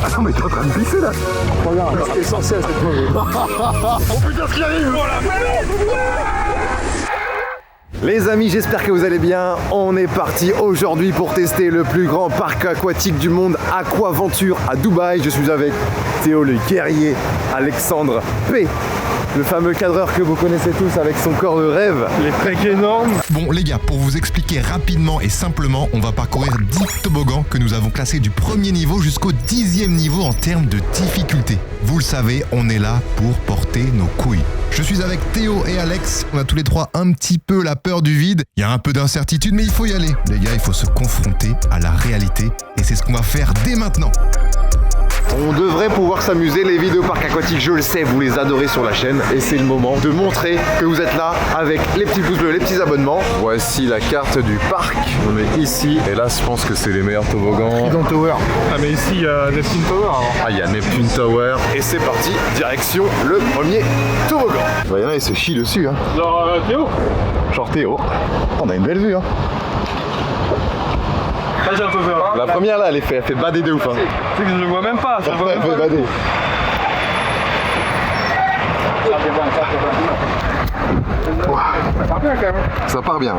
Ah non mais t'es en train de pisser là. Regarde, c'est essentiel cette fois. Oh putain ce qui arrive. Les amis, j'espère que vous allez bien. On est parti aujourd'hui pour tester le plus grand parc aquatique du monde, Aquaventure à Dubaï. Je suis avec Théo le guerrier, Alexandre P, le fameux cadreur que vous connaissez tous avec son corps de rêve. Les precs énormes. Bon les gars, pour vous expliquer rapidement et simplement, on va parcourir 10 toboggans que nous avons classés du premier niveau jusqu'au 10e niveau en termes de difficulté. Vous le savez, on est là pour porter nos couilles. Je suis avec Théo et Alex, on a tous les trois un petit peu la peur du vide. Il y a un peu d'incertitude mais il faut y aller. Les gars, il faut se confronter à la réalité et c'est ce qu'on va faire dès maintenant. On devrait pouvoir s'amuser, les vidéos parcs aquatiques, je le sais, vous les adorez sur la chaîne et c'est le moment de montrer que vous êtes là avec les petits pouces bleus, les petits abonnements. Voici la carte du parc, on est ici et là je pense que c'est les meilleurs toboggans. Dans Tower. Ah mais ici il y a Neptune Tower alors. Ah, il y a Neptune Tower et c'est parti, direction le premier toboggan. Il y en a, ils se chient dessus hein. Genre Théo. Genre Théo, on a une belle vue hein. Là j'ai un peu peur. La première là, elle fait bader de ouf hein. Tu sais que je le vois même pas, ça Elle fait bader. Ça part bien quand même. Ça part bien.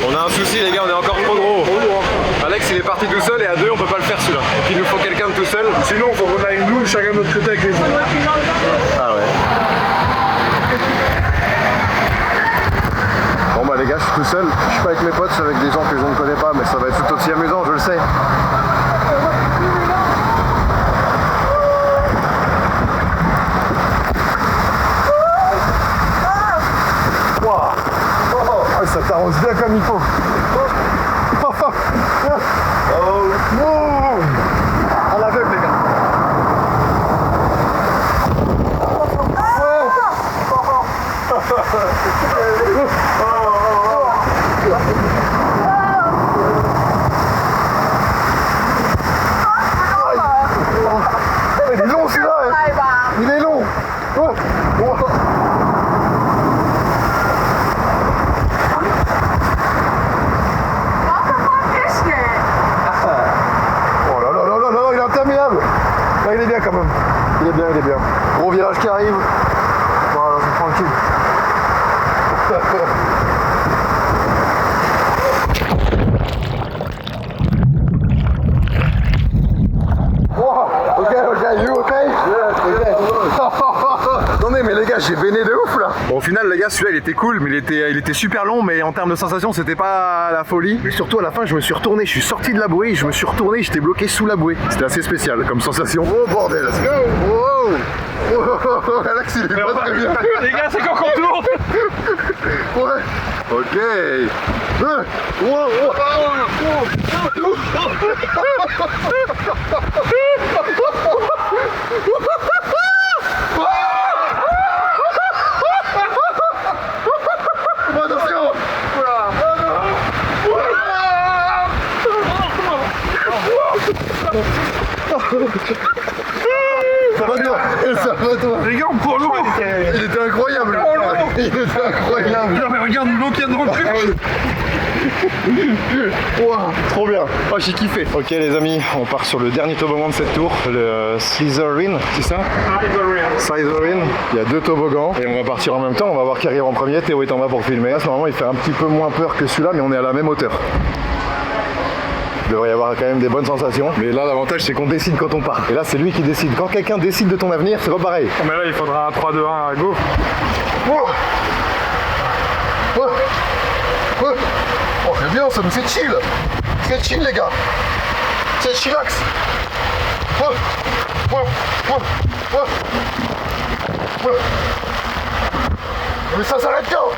On a un souci les gars, on est encore trop gros. Alex il est parti tout seul et à deux on peut pas le faire celui-là. Et puis il nous faut quelqu'un de tout seul. Sinon faut qu'on aille nous chacun de notre côté avec les autres. Ah ouais. Bon bah les gars, je suis tout seul. Je suis pas avec mes potes, je suis avec des gens que je ne connais pas, mais ça va être tout aussi amusant, je le sais. Ça t'arrose bien comme il faut. À l'aveugle les gars. Il est long celui-là hein. Il est long. Là, il est bien quand même. Il est bien, il est bien. Gros virage qui arrive. Voilà, c'est tranquille. Ok, you okay? Attendez, mais les gars, j'ai béné de ouf là. Bon, au final, les gars, celui-là il était cool, mais il était super long, mais en termes de sensation, c'était pas la folie. Mais surtout à la fin, je me suis retourné, je suis sorti de la bouée, je me suis retourné, j'étais bloqué sous la bouée. C'était assez spécial comme sensation. Oh bordel, let's go! Wow! Oh, Alex, il est pas très bien. Les gars, c'est quand qu'on tourne. Ouais. Ok. Attention. Ça va toi? Ça va toi? Les gars, on prend l'eau. Il était incroyable. Il était incroyable. Non mais regarde l'eau qui vient de rentrer. Wow, trop bien. Oh, j'ai kiffé. Ok les amis, on part sur le dernier toboggan de cette tour, le Slytherin, c'est ça? Slytherin. Il y a deux toboggans et on va partir en même temps. On va voir qui arrive en premier. Théo est en bas pour filmer. Là, normalement, il fait un petit peu moins peur que celui-là, mais on est à la même hauteur. Il devrait y avoir quand même des bonnes sensations. Mais là, l'avantage, c'est qu'on décide quand on part. Et là, c'est lui qui décide. Quand quelqu'un décide de ton avenir, c'est pas pareil. Mais là, il faudra un 3, 2, 1, go. Oh, c'est bien, ça nous fait chill. C'est chill, les gars. C'est chillax. Mais ça s'arrête quand?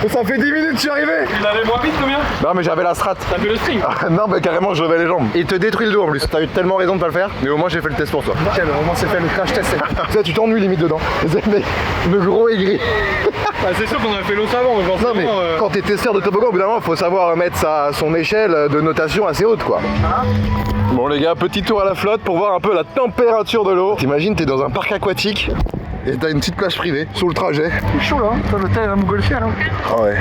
Ça fait 10 minutes que je suis arrivé. Il allait moins vite, combien? Non mais j'avais la strat. T'as fait le string? Non mais carrément je levais les jambes. Il te détruit le dos en plus. T'as eu tellement raison de pas le faire. Mais au moins j'ai fait le test pour toi. Nickel, au moins c'est fait le crash test. Tu sais, tu t'ennuies limite dedans. Mais le gros aigri. Bah, c'est sûr qu'on a fait l'eau savant, mais Non mais quand t'es testeur de toboggan, au bout d'un moment faut savoir mettre son échelle de notation assez haute quoi. Bon les gars, petit tour à la flotte pour voir un peu la température de l'eau. T'imagines, t'es dans un parc aquatique et t'as une petite plage privée sur le trajet. C'est chaud là, toi l'hôtel à Montgolfière là. Ah ouais.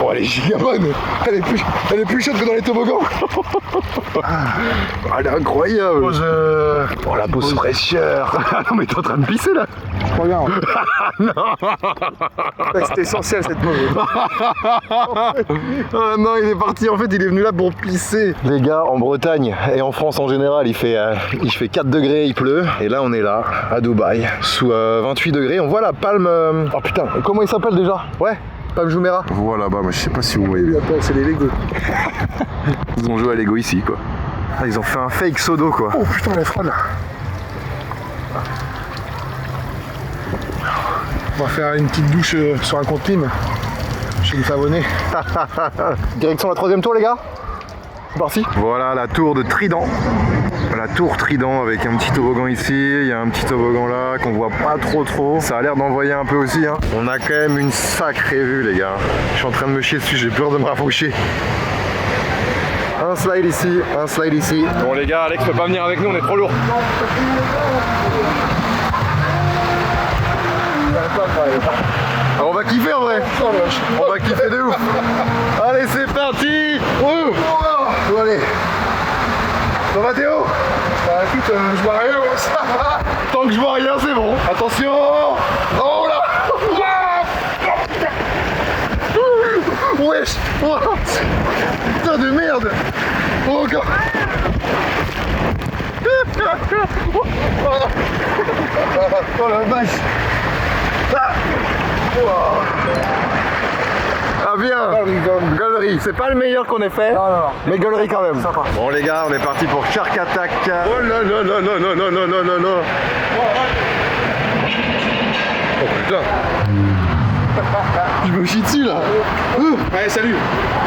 Oh elle est giga bonne. Elle est plus chaude que dans les toboggans. Elle est incroyable. Oh la pause fraîcheur. Non mais t'es en train de pisser là. Regarde. Non. C'était essentiel cette pause. Ah non, il est parti, en fait il est venu là pour pisser. Les gars, en Bretagne et en France en général, il fait 4 degrés, il pleut. Et là on est là, à Dubaï, sous 28 degrés. On voit la palme... Oh putain, comment il s'appelle déjà? Ouais, palme Jumeirah. Voilà, bah je sais pas si vous voyez. C'est les Lego. Ils ont joué à Lego ici quoi. Ah, ils ont fait un fake sodo quoi. Oh putain, les froides là. On va faire une petite douche sur un compte Pim. Chez une savonnée. Direction la 3e tour les gars. C'est parti. Voilà la tour de Trident. La tour Trident avec un petit toboggan ici, il y a un petit toboggan là qu'on voit pas trop. Ça a l'air d'envoyer un peu aussi hein. On a quand même une sacrée vue les gars. Je suis en train de me chier dessus, j'ai peur de me rapprocher. Un slide ici, un slide ici. Bon les gars, Alex peut pas venir avec nous, on est trop lourd. Ah, on va kiffer en vrai. On va kiffer de ouf. Allez c'est parti. Bon allez. Ça va Théo? Bah écoute, je vois rien. Ça va. Tant que je vois rien c'est bon. Attention. Oh là. Wesh. Putain de merde. Oh god. Oh la vache. Ah bien. Galerie. C'est pas le meilleur qu'on ait fait. Non. Mais galerie quand même. Sympa. Bon les gars, on est parti pour Shark Attack. Oh là là là là là là là là là là. Oh putain. Je me chie dessus là. Allez, salut.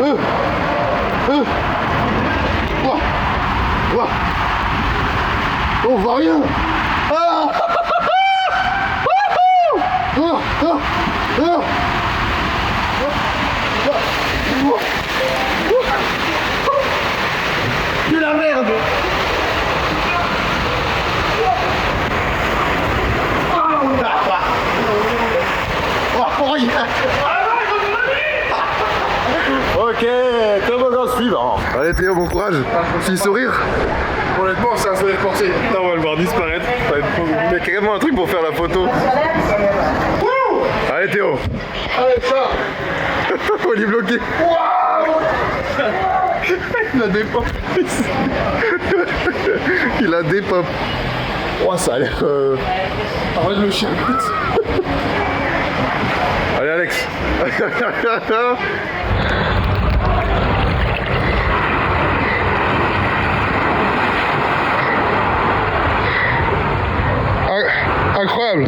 Oh, on voit rien. Ah. C'est la merde. Ok, toboggan suivant. Allez Théo, bon courage. Petit sourire. Honnêtement, c'est un sourire forcé. Putain, on va le voir disparaître. Ça va être trop beau. Il y a carrément un truc pour faire la photo. Allez Théo. Allez, ça. On est bloqué. Il a des pop. Il a des pop. Oh ça a l'air... Arrête le chien. Allez Alex. Incroyable.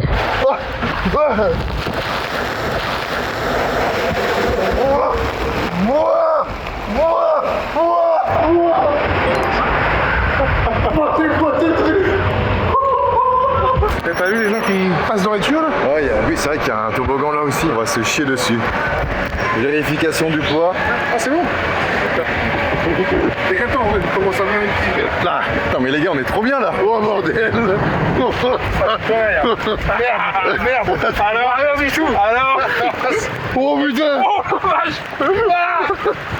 T'as vu les gens qui passent dans les tuyaux là? Oh, oui, c'est vrai qu'il y a un toboggan là aussi. On va se chier dessus. Vérification du poids. Ah c'est bon. Décale-toi en fait, comment ça vient ici? Là. Non mais les gars, on est trop bien là. Oh bordel. Merde. Alors, Bichou. Alors. Oh putain. Oh vache.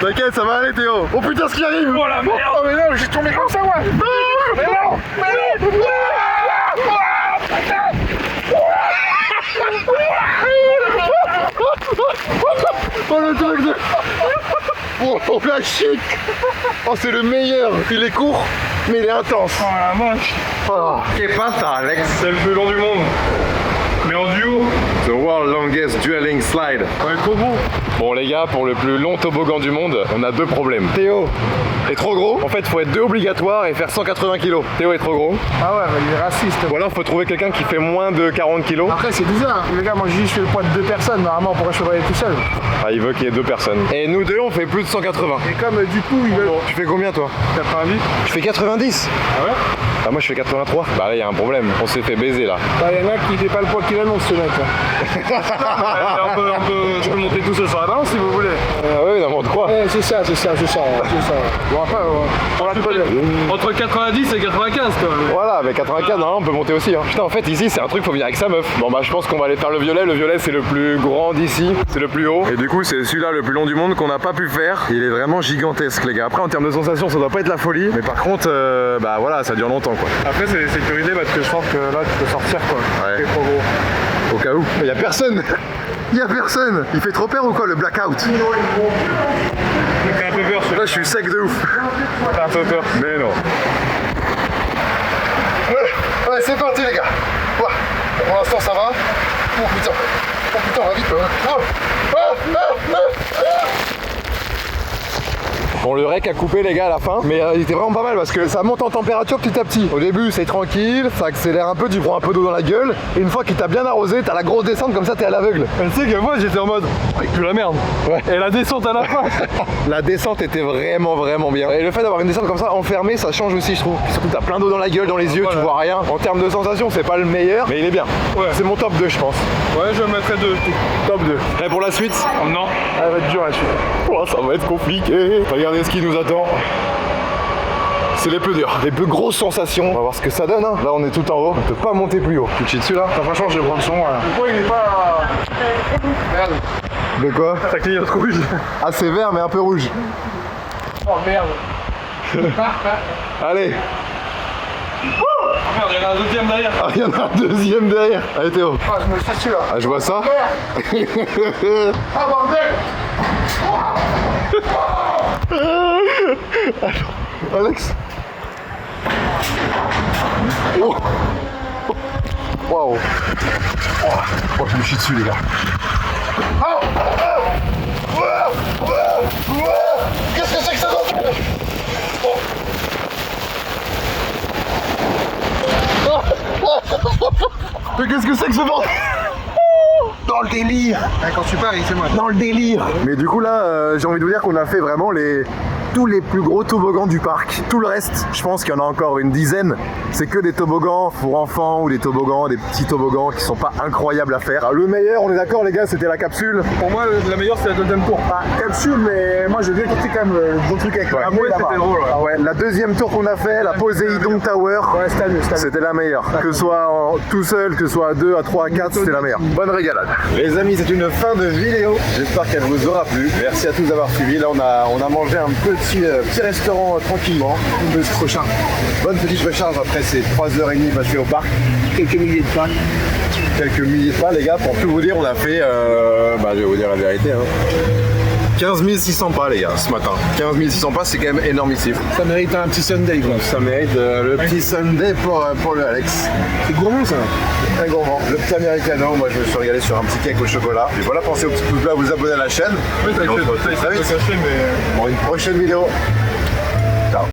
T'inquiète, ça va aller Théo. Oh putain, ce qui arrive. Oh la merde. Oh mais non, j'ai tombé comme ça moi. Mais non. Oh le truc de... Oh la chic. Oh c'est le meilleur. Il est court, mais il est intense. Oh la vache. Oh. Qu'est-ce que Alex? C'est le plus long du monde. Mais en duo, The world longest dueling slide. Ouais, trop gros. Bon les gars, pour le plus long toboggan du monde, on a 2 problèmes. Théo est trop gros. En fait, il faut être 2 obligatoires et faire 180 kg. Théo est trop gros. Ah ouais, mais il est raciste. Ou alors, faut trouver quelqu'un qui fait moins de 40 kg. Après, c'est bizarre. Les gars, moi, je fais le poids de 2 personnes. Normalement, pourquoi je ferais tout seul? Ah, il veut qu'il y ait 2 personnes. Et nous deux, on fait plus de 180. Et comme du coup, ils veulent. Tu fais combien toi? 90. Je fais 90. Ah ouais? Ah, moi je fais 83. Bah là, il y a un problème. On s'est fait baiser là. Bah, il y en a qui fait pas le poids qu'il annonce, ce mec. Je peux monter tout seul sur la balance si vous voulez. Ah oui, n'importe quoi. Ouais, c'est ça. Bon, après, on va te Entre 90 et 95 quoi. Voilà, mais 84, non, on peut monter aussi. Hein. Putain, en fait, ici, c'est un truc, faut venir avec sa meuf. Bon, bah, je pense qu'on va aller faire le violet. Le violet, c'est le plus grand d'ici, c'est le plus haut. Et du coup, c'est celui-là le plus long du monde qu'on n'a pas pu faire. Il est vraiment gigantesque, les gars. Après, en termes de sensation, ça doit pas être la folie. Mais par contre, bah voilà, ça dure longtemps, quoi. Après, c'est sécurisé parce que je pense que là, tu peux sortir, quoi. Ouais. C'est trop gros. Au cas où. Il y a personne. Il y a personne. Il fait trop peur ou quoi, le blackout? J'ai un peu peur, Là, je suis sec de ouf. J'ai un peu peur. Mais non. Ouais, c'est parti, les gars. Ouah. Pour l'instant, ça va. Oh putain, on va vite. Bon, le rec a coupé les gars à la fin, mais il était vraiment pas mal parce que ça monte en température petit à petit. Au début c'est tranquille, ça accélère un peu, tu prends un peu d'eau dans la gueule, et une fois qu'il t'a bien arrosé, t'as la grosse descente comme ça, t'es à l'aveugle. Tu sais que moi j'étais en mode avec plus la merde. Ouais. Et la descente à la fin. La descente était vraiment bien. Et le fait d'avoir une descente comme ça enfermée, ça change aussi, je trouve. Puis surtout t'as plein d'eau dans la gueule, dans les yeux, voilà. tu vois rien. En termes de sensation, c'est pas le meilleur, mais il est bien. Ouais. C'est mon top 2 je pense. Ouais, je mettrais 2. Top 2. Prêt pour la suite? Non. Elle va être dure, la suite. Oh, ça va être compliqué. Regardez ce qui nous attend. C'est les plus durs, les plus grosses sensations. On va voir ce que ça donne. Hein. Là, on est tout en haut. On peut pas monter plus haut. Tu te chies dessus là? Enfin, franchement, je vais prendre son. Pourquoi il est pas. Merde. De quoi? Ça clignote rouge. Ah, c'est vert, mais un peu rouge. Oh merde. Allez. Merde, il y en a un deuxième derrière. Ah, il y en a un deuxième derrière. Allez, Théo. Ah, je me fais dessus là. Ah, je vois ça. Ah, bordel. Alex. Oh. Waouh. Oh, je me chie dessus, les gars. Qu'est-ce que c'est que ça? Mais qu'est-ce que c'est que ce bordel? Dans le délire. Quand tu pars, c'est moi. Dans le délire. Mais du coup là, j'ai envie de vous dire qu'on a fait vraiment tous les plus gros toboggans du parc. Tout le reste, je pense qu'il y en a encore une dizaine. C'est que des toboggans pour enfants ou des toboggans, des petits toboggans qui sont pas incroyables à faire. Le meilleur, on est d'accord les gars, c'était la capsule. Pour moi, la meilleure, c'est la deuxième tour. Ah, capsule, mais moi, j'ai bien kiffé quand même le bon truc avec la bouée là-bas. C'était drôle. Ah ouais, la deuxième tour qu'on a fait, la Poséidon Tower, Ouais, c'était mieux. c'était la meilleure. Que ce soit tout seul, que ce soit à 2, à 3, à 4, c'était la meilleure. Bonne régalade. Les amis, c'est une fin de vidéo. J'espère qu'elle vous aura plu. Merci à tous d'avoir suivi. Là, on a mangé un petit restaurant tranquillement. Le prochain. Bonne petite recharge après ces 3h30 passées au parc. Quelques milliers de pas. Quelques milliers de pas, les gars. Pour tout vous dire, on a fait, je vais vous dire la vérité, hein. 15 600 pas les gars ce matin. 15 600 pas, c'est quand même énormissime. Ça mérite un petit Sunday, quoi. Ça mérite le petit Sunday pour le Alex. C'est gourmand, ça. Très gourmand. Le petit americano, moi je me suis régalé sur un petit cake au chocolat. Et voilà, pensez au petit pouce bleu à vous abonner à la chaîne. Oui, t'as Et on se été retrouve très vite caché, mais. pour une prochaine vidéo.